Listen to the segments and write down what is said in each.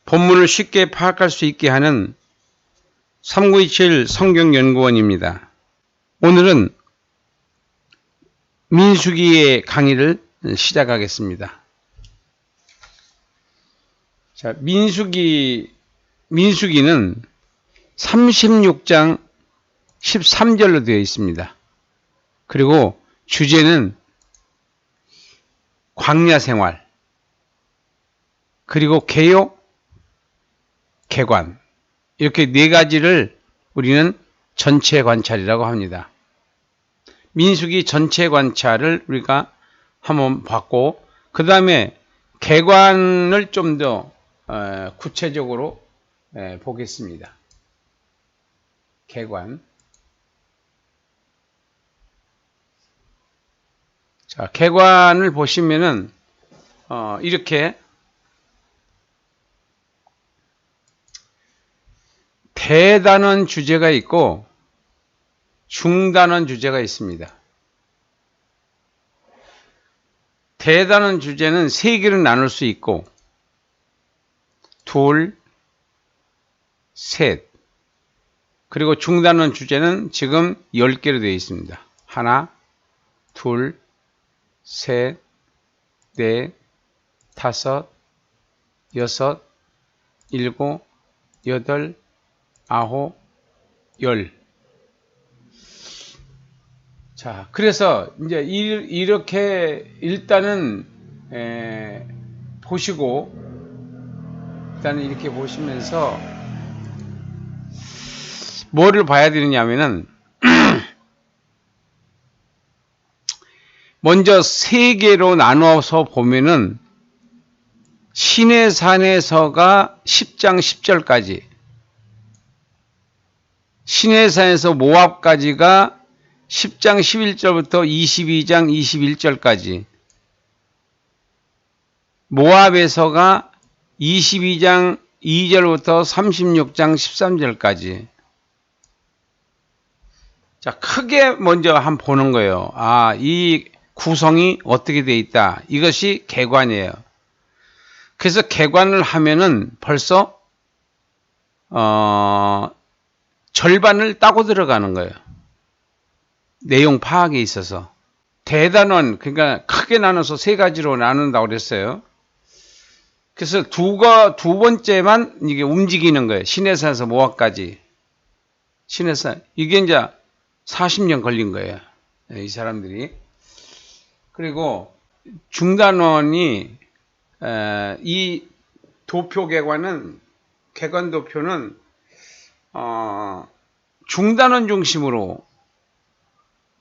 본문을 쉽게 파악할 수 있게 하는 3927 성경연구원입니다. 오늘은 민수기의 강의를 시작하겠습니다. 자, 민수기는 36장 13절로 되어 있습니다. 그리고 주제는 광야 생활, 그리고 개요, 개관, 이렇게 네 가지를 우리는 전체 관찰이라고 합니다. 민수기 전체 관찰을 우리가 한번 봤고, 그 다음에 개관을 좀 더 구체적으로 보겠습니다. 개관. 자, 개관을 보시면은 이렇게 대단원 주제가 있고 중단원 주제가 있습니다. 대단원 주제는 세 개로 나눌 수 있고 둘, 셋, 그리고 중단원 주제는 지금 10개로 되어 있습니다. 하나, 둘, 셋, 넷, 다섯, 여섯, 일곱, 여덟, 아홉, 열. 자, 그래서 이제 이렇게 일단은 보시고, 일단은 이렇게 보시면서 뭐를 봐야 되느냐면은 먼저 세 개로 나누어서 보면은 시내산에서가 10장 10절까지, 시내산에서 모압까지가 10장 11절부터 22장 21절까지, 모압에서가 22장 2절부터 36장 13절까지. 자, 크게 먼저 한번 보는 거예요. 아, 이 구성이 어떻게 되어 있다. 이것이 개관이에요. 그래서 개관을 하면은 벌써 절반을 따고 들어가는 거예요. 내용 파악에 있어서. 대단원, 그러니까 크게 나눠서 세 가지로 나눈다고 그랬어요. 그래서 두 번째만 이게 움직이는 거예요. 시내산에서 모압까지. 시내산. 이게 이제 40년 걸린 거예요. 이 사람들이. 그리고 중단원이 이 도표개관은, 개관도표는 중단원 중심으로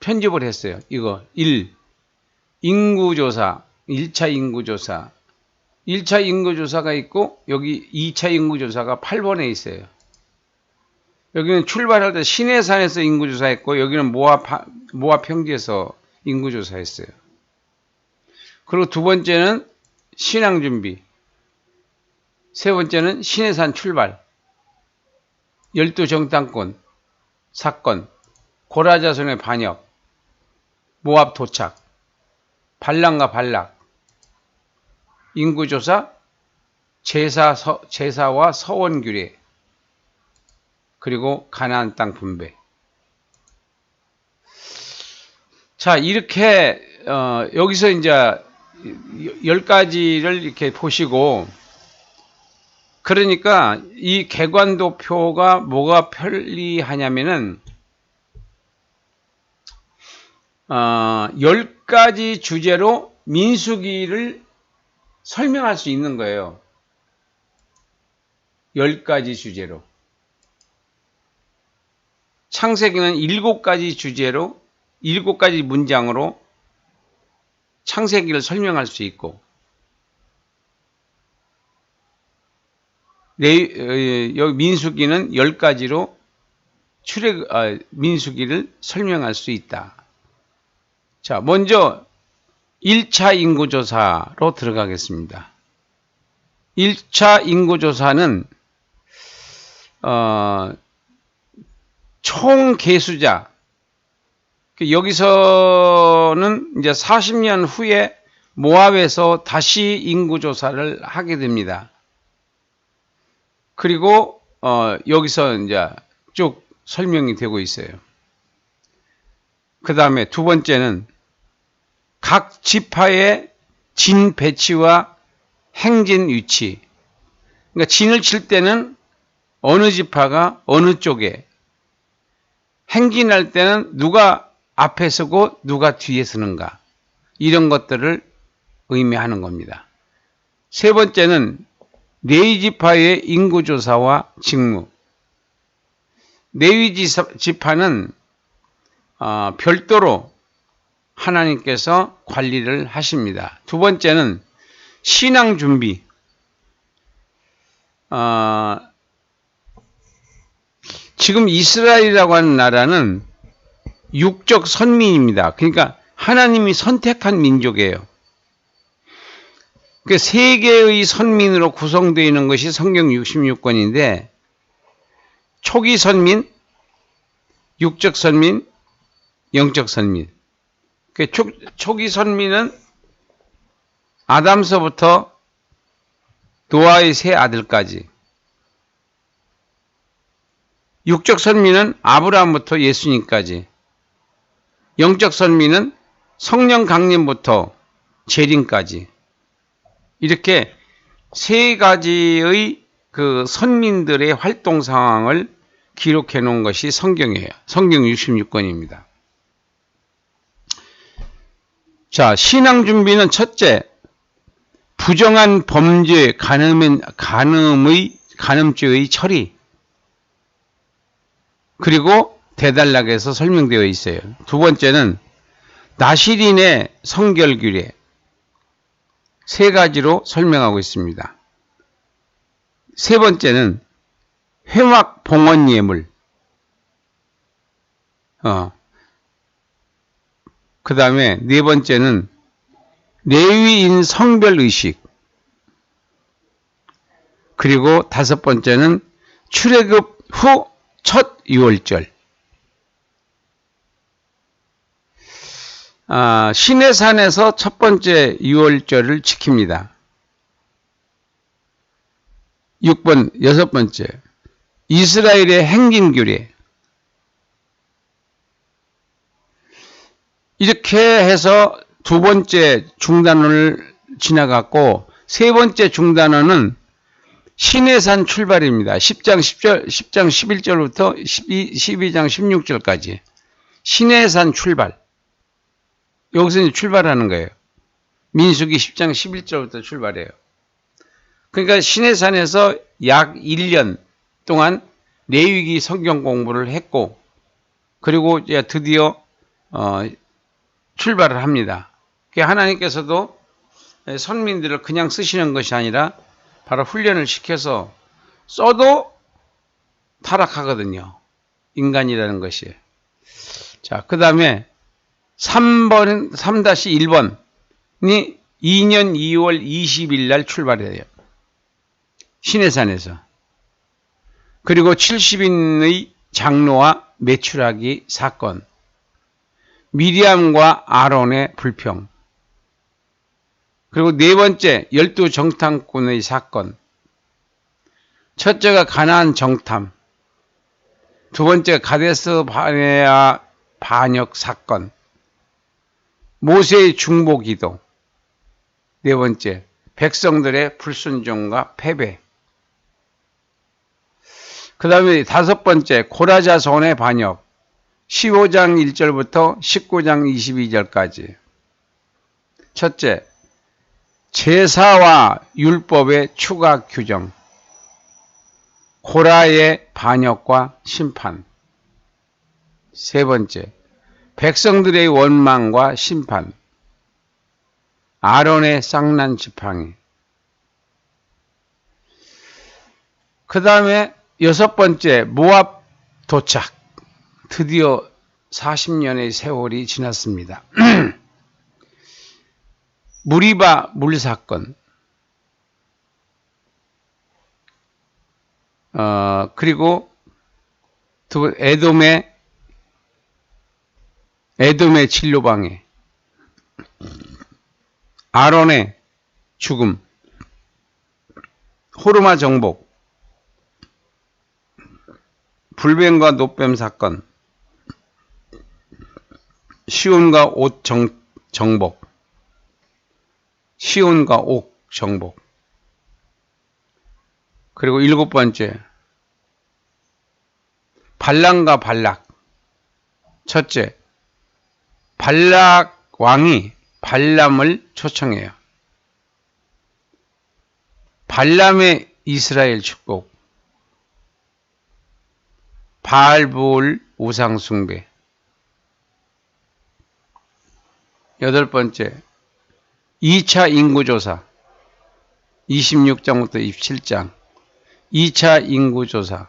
편집을 했어요. 이거 1. 인구조사, 1차 인구조사. 1차 인구조사가 있고 여기 2차 인구조사가 8번에 있어요. 여기는 출발할 때 시내산에서 인구조사했고 여기는 모압 평지에서 인구조사했어요. 그리고 두 번째는 신앙준비, 세 번째는 시내산 출발, 12정탐권 사건, 고라자손의 반역, 모압 도착, 발락과 발락, 인구조사, 제사와 서원규례, 그리고 가나안 땅 분배. 자, 이렇게 여기서 이제 10가지를 이렇게 보시고, 그러니까 이 개관도표가 뭐가 편리하냐면은 10가지 주제로 민수기를 설명할 수 있는 거예요. 10가지 주제로. 창세기는 7가지 주제로 7가지 문장으로 창세기를 설명할 수 있고, 여기 민수기는 10가지로 민수기를 설명할 수 있다. 자, 먼저 1차 인구조사로 들어가겠습니다. 1차 인구조사는 총 개수자, 여기서는 이제 40년 후에 모압에서 다시 인구조사를 하게 됩니다. 그리고 여기서 이제 쭉 설명이 되고 있어요. 그 다음에 두 번째는 각 지파의 진 배치와 행진 위치. 그러니까 진을 칠 때는 어느 지파가 어느 쪽에, 행진할 때는 누가 앞에 서고 누가 뒤에 서는가, 이런 것들을 의미하는 겁니다. 세 번째는 레위 지파의 인구조사와 직무. 레위 지파는 별도로 하나님께서 관리를 하십니다. 두 번째는 신앙 준비. 지금 이스라엘이라고 하는 나라는 육적 선민입니다. 그러니까 하나님이 선택한 민족이에요. 그 세 개의 선민으로 구성되어 있는 것이 성경 66권인데, 초기 선민, 육적 선민, 영적 선민. 그 초기 선민은 아담서부터 노아의 세 아들까지. 육적 선민은 아브라함부터 예수님까지. 영적 선민은 성령 강림부터 재림까지. 이렇게 세 가지의 그 선민들의 활동 상황을 기록해 놓은 것이 성경이에요. 성경 66권입니다. 자, 신앙 준비는 첫째, 부정한 범죄, 간음죄의 처리. 그리고 대단락에서 설명되어 있어요. 두 번째는 나실인의 성결규례. 세 가지로 설명하고 있습니다. 세 번째는 회막 봉헌 예물. 그 다음에 네 번째는 레위인 성별의식. 그리고 다섯 번째는 출애굽 후 첫 유월절. 시내산에서 첫 번째 유월절을 지킵니다. 6번, 여섯 번째, 이스라엘의 행진규례. 이렇게 해서 두 번째 중단원을 지나갔고, 세 번째 중단원은 시내산 출발입니다. 10장 11절부터 12장 16절까지. 시내산 출발. 여기서 이제 출발하는 거예요. 민수기 10장 11절부터 출발해요. 그러니까 시내산에서 약 1년 동안 레위기 성경 공부를 했고, 그리고 이제 드디어 출발을 합니다. 하나님께서도 선민들을 그냥 쓰시는 것이 아니라 바로 훈련을 시켜서 써도 타락하거든요. 인간이라는 것이. 자, 그 다음에 3-1번이 2년 2월 20일 날 출발해요. 시내산에서. 그리고 70인의 장로와 메추라기 사건. 미리암과 아론의 불평. 그리고 네 번째, 12 정탐꾼의 사건. 첫째가 가나안 정탐. 두 번째, 가데스 바네아 반역 사건. 모세의 중보 기도. 네 번째, 백성들의 불순종과 패배. 그 다음에 다섯 번째, 고라자손의 반역. 15장 1절부터 19장 22절까지. 첫째, 제사와 율법의 추가 규정. 고라의 반역과 심판. 세 번째, 백성들의 원망과 심판. 아론의 쌍난 지팡이. 그 다음에 여섯 번째, 모압 도착. 드디어 40년의 세월이 지났습니다. 무리바 물사건. 그리고 두 번, 에돔의 진로방해. 아론의 죽음. 호르마 정복. 불뱀과 노뱀 사건, 시온과 옷 정복, 시온과 옥 정복. 그리고 7번째, 발람과 발락. 첫째, 발락 왕이 발람을 초청해요. 발람의 이스라엘 축복, 바알부올 우상 숭배. 8번째, 2차 인구조사, 26장부터 27장. 2차 인구조사,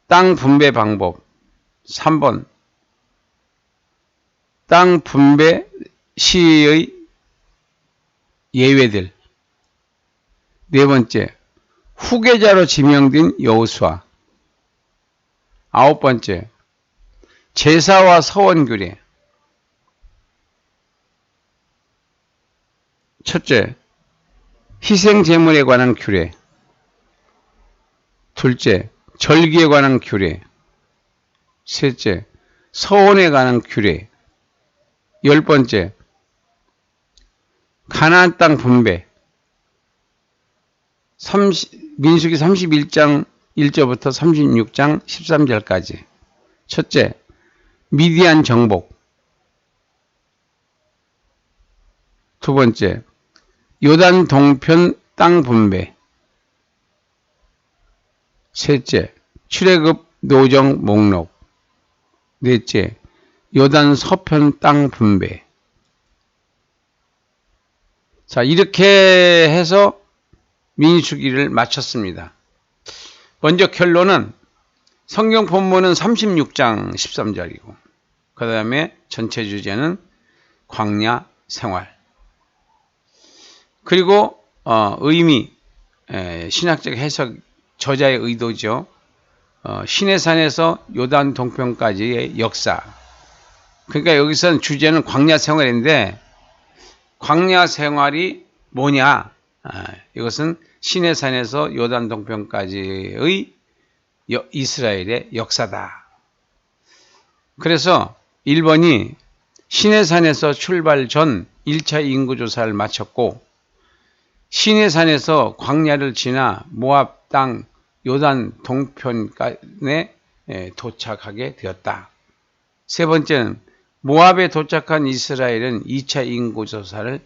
땅 분배 방법. 3번, 땅 분배 시의 예외들. 4번째, 후계자로 지명된 여호수아. 9번째, 제사와 서원 규례. 첫째, 희생 제물에 관한 규례. 둘째, 절기에 관한 규례. 셋째, 서원에 관한 규례. 10번째, 가나안 땅 분배. 민수기 31장 1절부터 36장 13절까지. 첫째, 미디안 정복. 두 번째, 요단 동편 땅 분배. 셋째, 출애굽 노정 목록. 넷째, 요단 서편 땅 분배. 자, 이렇게 해서 민수기를 마쳤습니다. 먼저 결론은 성경 본문은 36장 13절이고 그 다음에 전체 주제는 광야 생활. 그리고 의미, 신학적 해석, 저자의 의도죠. 시내산에서 요단 동편까지의 역사. 그러니까 여기서는 주제는 광야 생활인데 광야 생활이 뭐냐? 이것은 시내산에서 요단 동편까지의 이스라엘의 역사다. 그래서 1번이 시내산에서 출발 전 1차 인구조사를 마쳤고 시내산에서 광야를 지나 모압 땅 요단 동편에 도착하게 되었다. 세 번째는 모압에 도착한 이스라엘은 2차 인구조사를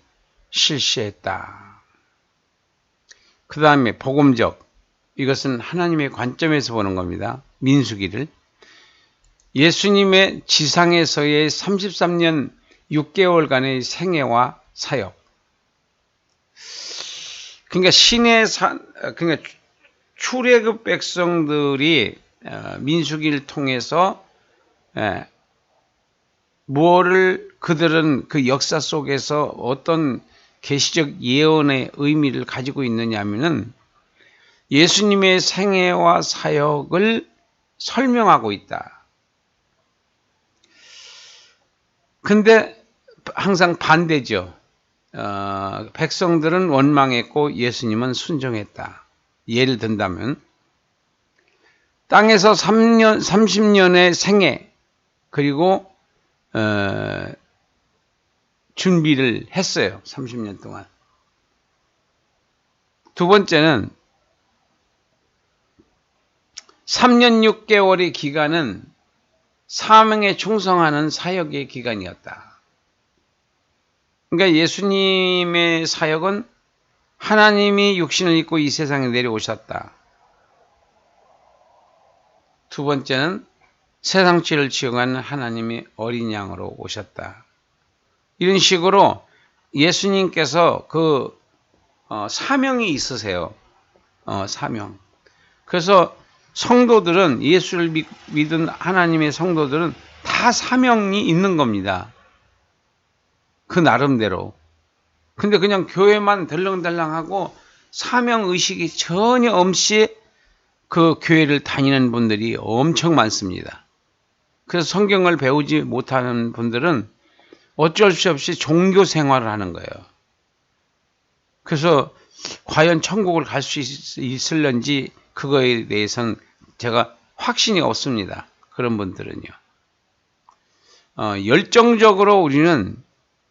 실시했다. 그 다음에 복음적, 이것은 하나님의 관점에서 보는 겁니다. 민수기를. 예수님의 지상에서의 33년 6개월간의 생애와 사역. 그러니까 그러니까 출애굽 백성들이 민수기를 통해서 무엇을 그들은 그 역사 속에서 어떤 계시적 예언의 의미를 가지고 있느냐 하면은 예수님의 생애와 사역을 설명하고 있다. 근데 항상 반대죠. 백성들은 원망했고 예수님은 순종했다. 예를 든다면 땅에서 30년의 생애 그리고 준비를 했어요. 30년 동안. 두 번째는 3년 6개월의 기간은 사명에 충성하는 사역의 기간이었다. 그러니까 예수님의 사역은 하나님이 육신을 입고 이 세상에 내려오셨다. 두 번째는 세상 죄를 지어가는 하나님의 어린 양으로 오셨다. 이런 식으로 예수님께서 그 사명이 있으세요. 사명. 그래서 성도들은 예수를 믿은 하나님의 성도들은 다 사명이 있는 겁니다. 그 나름대로. 근데 그냥 교회만 덜렁덜렁하고 사명의식이 전혀 없이 그 교회를 다니는 분들이 엄청 많습니다. 그래서 성경을 배우지 못하는 분들은 어쩔 수 없이 종교 생활을 하는 거예요. 그래서 과연 천국을 갈 수 있을런지 그거에 대해서는 제가 확신이 없습니다. 그런 분들은요. 열정적으로 우리는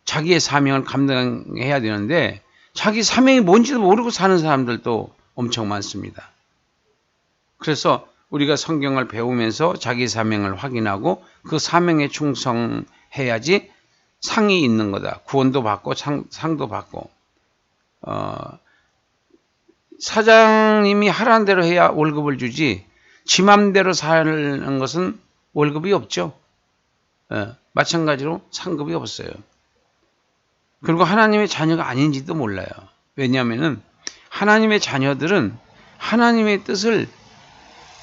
자기의 사명을 감당해야 되는데 자기 사명이 뭔지도 모르고 사는 사람들도 엄청 많습니다. 그래서 우리가 성경을 배우면서 자기 사명을 확인하고 그 사명에 충성해야지 상이 있는 거다. 구원도 받고 상도 받고. 사장님이 하라는 대로 해야 월급을 주지 지 맘대로 사는 것은 월급이 없죠. 마찬가지로 상급이 없어요. 그리고 하나님의 자녀가 아닌지도 몰라요. 왜냐하면 하나님의 자녀들은 하나님의 뜻을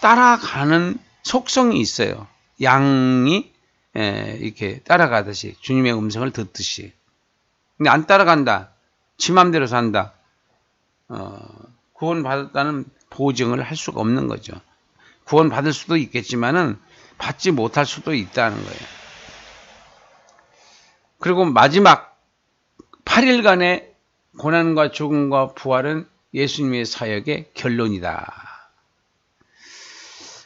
따라가는 속성이 있어요. 양이 이렇게 따라가듯이 주님의 음성을 듣듯이. 근데 안 따라간다. 지 맘대로 산다. 구원받았다는 보증을 할 수가 없는 거죠. 구원받을 수도 있겠지만은 받지 못할 수도 있다는 거예요. 그리고 마지막 8일간의 고난과 죽음과 부활은 예수님의 사역의 결론이다.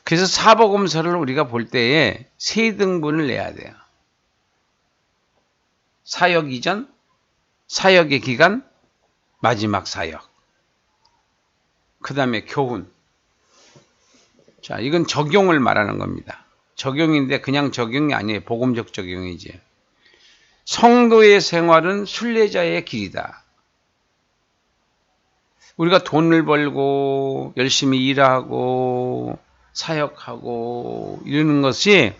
그래서 사복음서를 우리가 볼 때에 세 등분을 내야 돼요. 사역 이전, 사역의 기간, 마지막 사역. 그 다음에 교훈. 자, 이건 적용을 말하는 겁니다. 적용인데 그냥 적용이 아니에요. 복음적 적용이지. 성도의 생활은 순례자의 길이다. 우리가 돈을 벌고 열심히 일하고 사역하고 이러는 것이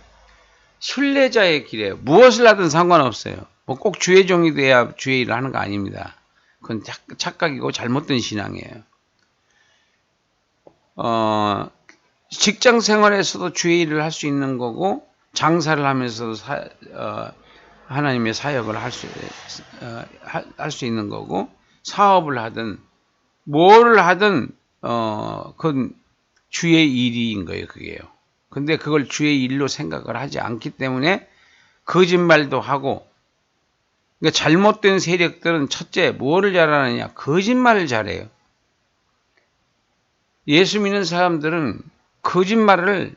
순례자의 길이에요. 무엇을 하든 상관없어요. 뭐 꼭 주의 종이 돼야 주의 일을 하는 거 아닙니다. 그건 착각이고 잘못된 신앙이에요. 직장 생활에서도 주의 일을 할 수 있는 거고 장사를 하면서도 하나님의 사역을 할 수 있는 거고 사업을 하든 뭐를 하든 그건 주의 일인 거예요. 그게요. 근데 그걸 주의 일로 생각을 하지 않기 때문에 거짓말도 하고 그러니까 잘못된 세력들은 첫째 뭐를 잘하느냐 거짓말을 잘해요. 예수 믿는 사람들은 거짓말을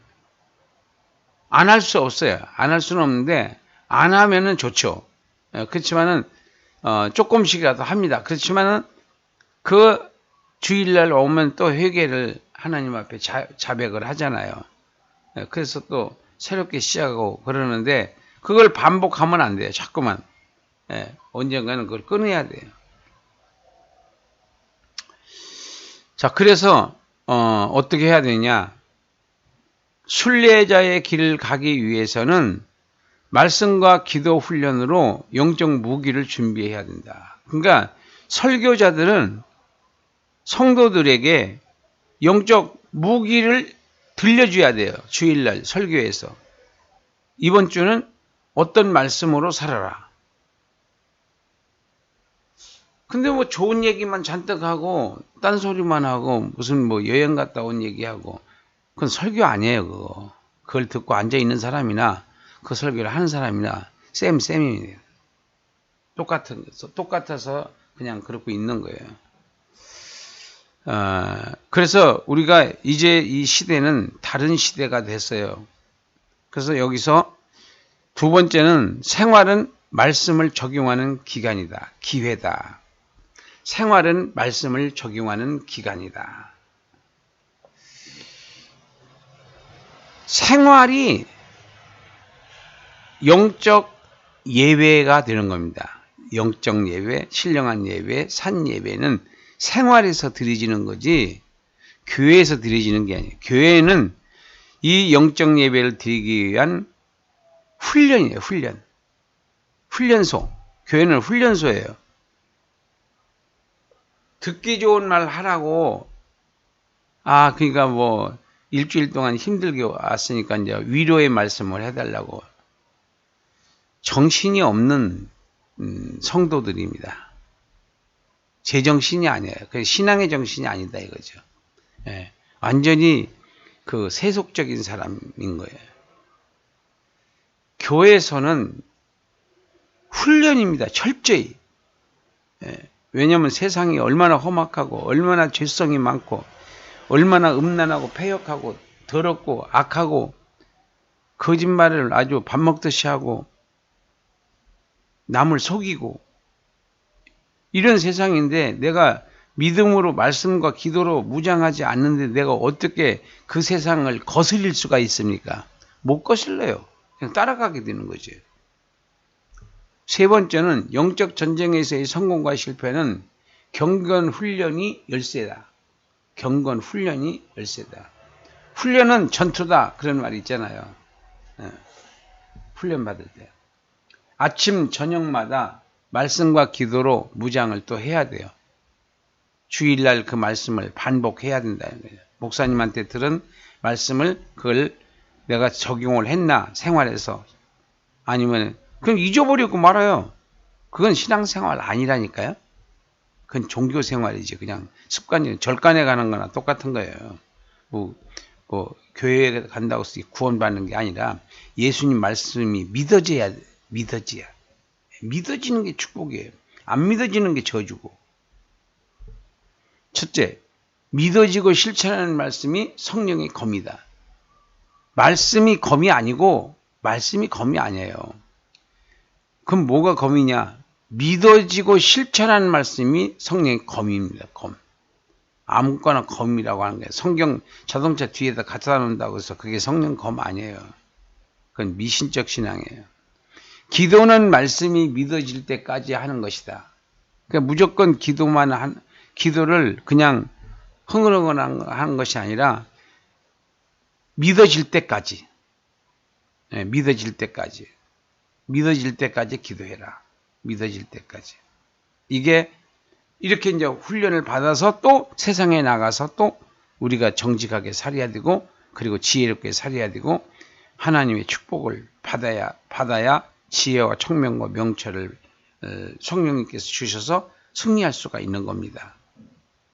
안 할 수 없어요. 안 할 수는 없는데 안 하면은 좋죠. 그렇지만은 조금씩이라도 합니다. 그렇지만은 그 주일날 오면 또 회개를 하나님 앞에 자백을 하잖아요. 그래서 또 새롭게 시작하고 그러는데 그걸 반복하면 안 돼요. 자꾸만. 언젠가는 그걸 끊어야 돼요. 자, 그래서 어떻게 해야 되냐? 순례자의 길을 가기 위해서는 말씀과 기도 훈련으로 영적 무기를 준비해야 된다. 그러니까 설교자들은 성도들에게 영적 무기를 들려줘야 돼요. 주일날 설교에서. 이번 주는 어떤 말씀으로 살아라. 근데 뭐 좋은 얘기만 잔뜩 하고 딴소리만 하고 무슨 뭐 여행 갔다 온 얘기하고 그건 설교 아니에요. 그거. 그걸 듣고 앉아있는 사람이나 그 설교를 하는 사람이나 쌤입니다. 똑같아서 그냥 그러고 있는 거예요. 그래서 우리가 이제 이 시대는 다른 시대가 됐어요. 그래서 여기서 두 번째는 생활은 말씀을 적용하는 기간이다. 기회다. 생활은 말씀을 적용하는 기간이다. 생활이 영적 예배가 되는 겁니다. 영적 예배, 신령한 예배, 산 예배는 생활에서 드려지는 거지 교회에서 드려지는 게 아니에요. 교회는 이 영적 예배를 드리기 위한 훈련이에요. 훈련소. 교회는 훈련소예요. 듣기 좋은 말 하라고 그러니까 뭐 일주일 동안 힘들게 왔으니까 이제 위로의 말씀을 해달라고 정신이 없는 성도들입니다. 제정신이 아니에요. 신앙의 정신이 아니다 이거죠. 완전히 그 세속적인 사람인 거예요. 교회에서는 훈련입니다. 철저히. 왜냐하면 세상이 얼마나 험악하고 얼마나 죄성이 많고 얼마나 음란하고 패역하고 더럽고 악하고 거짓말을 아주 밥 먹듯이 하고 남을 속이고 이런 세상인데 내가 믿음으로 말씀과 기도로 무장하지 않는데 내가 어떻게 그 세상을 거스릴 수가 있습니까? 못 거슬려요. 그냥 따라가게 되는 거죠. 세 번째는 영적 전쟁에서의 성공과 실패는 경건 훈련이 열쇠다. 경건 훈련이 열쇠다. 훈련은 전투다. 그런 말이 있잖아요. 훈련 받을 때. 아침 저녁마다 말씀과 기도로 무장을 또 해야 돼요. 주일날 그 말씀을 반복해야 된다는 거예요. 목사님한테 들은 말씀을 그걸 내가 적용을 했나 생활에서 아니면 그냥 잊어버리고 말아요. 그건 신앙생활 아니라니까요. 그건 종교생활이지. 그냥 습관이 절간에 가는 거나 똑같은 거예요. 뭐 교회에 간다고 해서 구원받는 게 아니라 예수님 말씀이 믿어져야 돼. 믿어져야. 믿어지는 게 축복이에요. 안 믿어지는 게 저주고. 첫째, 믿어지고 실천하는 말씀이 성령의 검이다. 말씀이 검이 아니고 말씀이 검이 아니에요. 그럼 뭐가 검이냐? 믿어지고 실천하는 말씀이 성령의 검입니다. 검. 아무거나 검이라고 하는 거예요. 성경 자동차 뒤에다 갖다 놓는다고 해서 그게 성령 검 아니에요. 그건 미신적 신앙이에요. 기도는 말씀이 믿어질 때까지 하는 것이다. 그러니까 무조건 기도를 그냥 흥얼흥얼 하는 것이 아니라 믿어질 때까지. 네, 믿어질 때까지. 믿어질 때까지 기도해라. 믿어질 때까지. 이게 이렇게 이제 훈련을 받아서 또 세상에 나가서 또 우리가 정직하게 살아야 되고 그리고 지혜롭게 살아야 되고 하나님의 축복을 받아야 지혜와 총명과 명철을 성령님께서 주셔서 승리할 수가 있는 겁니다.